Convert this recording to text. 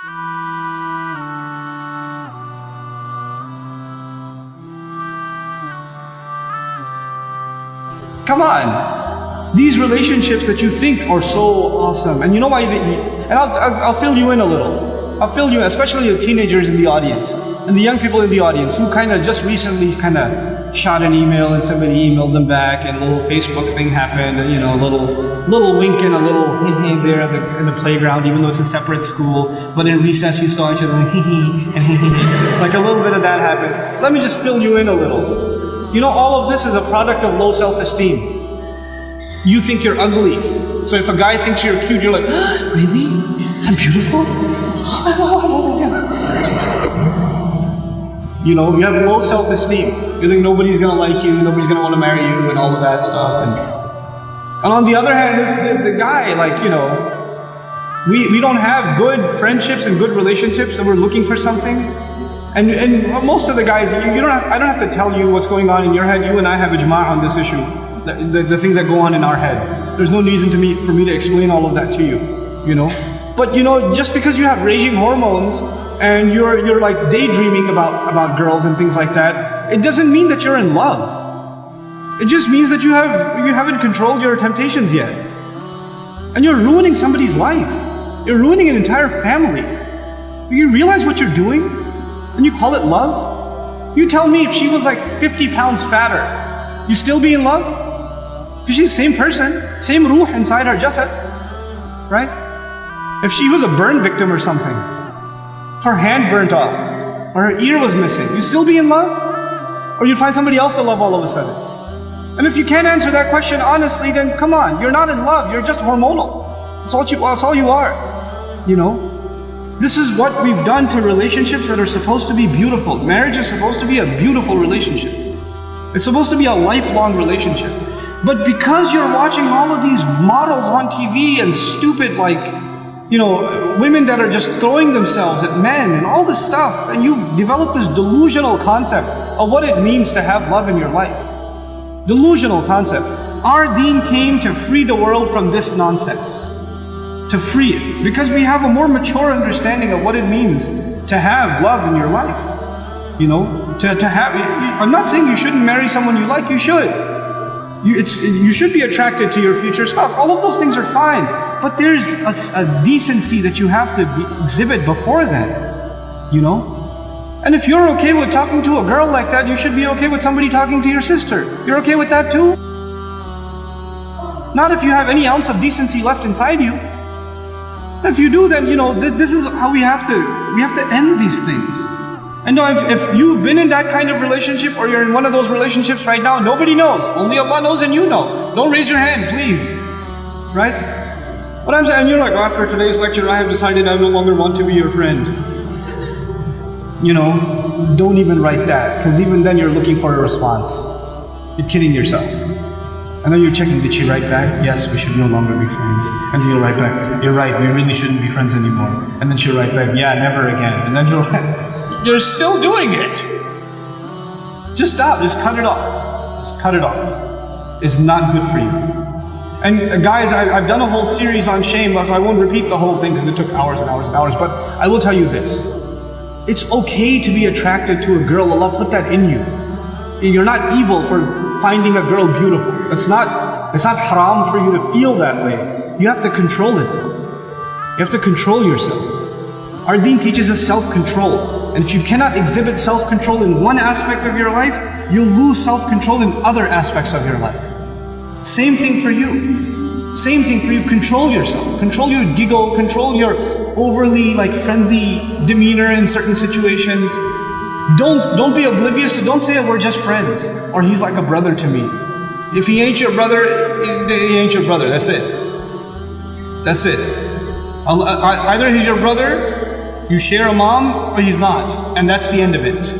Come on. These relationships that you think are so awesome, and you know why and I'll fill you in a little. I'll fill you in, especially the teenagers in the audience, and the young people in the audience who kind of just recently kind of shot an email and somebody emailed them back and a little Facebook thing happened, and a little wink and a little there in the playground, even though it's a separate school, but in recess you saw each other and like a little bit of that happened. Let me just fill you in a little. All of this is a product of low self-esteem. You think you're ugly. So if a guy thinks you're cute, you're like, really? I'm beautiful? You have low self-esteem. You think nobody's gonna like you, nobody's gonna want to marry you, and all of that stuff. And on the other hand, the guy, we don't have good friendships and good relationships, and we're looking for something. And most of the guys, I don't have to tell you what's going on in your head. You and I have ijma' on this issue. The things that go on in our head. There's no reason for me to explain all of that to you. But just because you have raging hormones and you're like daydreaming about girls and things like that, it doesn't mean that you're in love. It just means that you haven't controlled your temptations yet. And you're ruining somebody's life. You're ruining an entire family. You realize what you're doing? And you call it love? You tell me if she was like 50 pounds fatter, you still be in love? Because she's the same person, same ruh inside her jasad, right? If she was a burn victim or something, if her hand burnt off, or her ear was missing, you still be in love? Or you'd find somebody else to love all of a sudden? And if you can't answer that question honestly, then come on, you're not in love, you're just hormonal. That's all you are, This is what we've done to relationships that are supposed to be beautiful. Marriage is supposed to be a beautiful relationship. It's supposed to be a lifelong relationship. But because you're watching all of these models on TV and stupid women that are just throwing themselves at men and all this stuff, and you've developed this delusional concept of what it means to have love in your life. Delusional concept. Our deen came to free the world from this nonsense. To free it, because we have a more mature understanding of what it means to have love in your life. I'm not saying you shouldn't marry someone you like, you should. You should be attracted to your future spouse. All of those things are fine, but there's a decency that you have to exhibit before then, And if you're okay with talking to a girl like that, you should be okay with somebody talking to your sister. You're okay with that too? Not if you have any ounce of decency left inside you. If you do, then this is how we have to end these things. And if you've been in that kind of relationship, or you're in one of those relationships right now, nobody knows. Only Allah knows and you know. Don't raise your hand, please. Right? But I'm saying, you're like, after today's lecture, I have decided I no longer want to be your friend. Don't even write that, because even then you're looking for a response. You're kidding yourself. And then you're checking, did she write back? Yes, we should no longer be friends. And then you'll write back, you're right, we really shouldn't be friends anymore. And then she'll write back, yeah, never again. And then you're still doing it. Just stop, just cut it off. Just cut it off. It's not good for you. And guys, I've done a whole series on shame, so I won't repeat the whole thing because it took hours and hours and hours, but I will tell you this. It's okay to be attracted to a girl. Allah put that in you. You're not evil for finding a girl beautiful. It's not haram for you to feel that way. You have to control it though. You have to control yourself. Our deen teaches us self-control. And if you cannot exhibit self-control in one aspect of your life, you'll lose self-control in other aspects of your life. Same thing for you. Same thing for you. Control yourself. Control your giggle. Control your overly friendly demeanor in certain situations. Don't be oblivious to, don't say we're just friends, or he's like a brother to me. If he ain't your brother, he ain't your brother. That's it. That's it. Either he's your brother, you share a mom, or he's not. And that's the end of it.